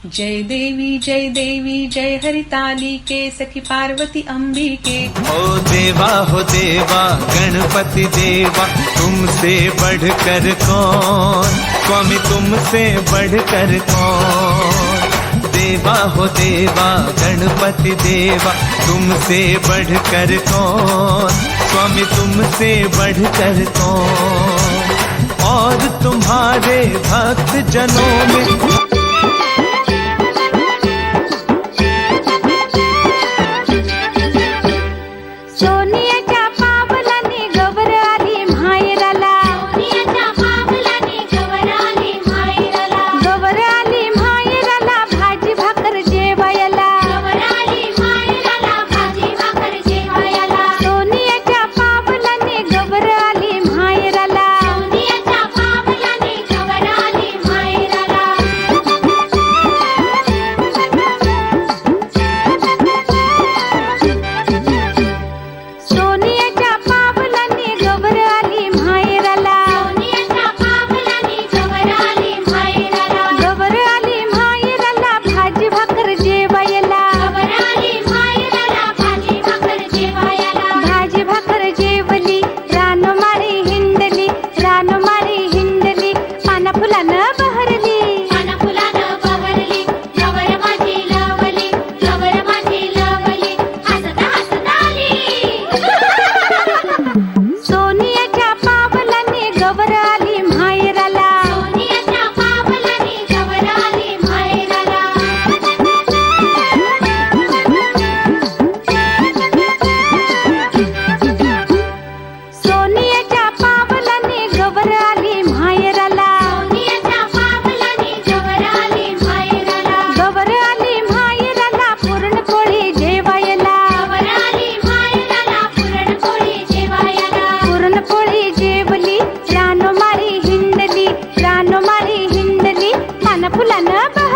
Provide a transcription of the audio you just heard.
जय देवी जय हरितालिके सखी पार्वती अंबिके। हो देवा गणपति देवा, तुमसे बढ़कर कौन, स्वामी तुमसे बढ़कर कौन। देवा हो देवा गणपति देवा, तुमसे बढ़कर कौन, स्वामी तुमसे बढ़कर कौन। और तुम्हारे भक्त जनों में फुलानं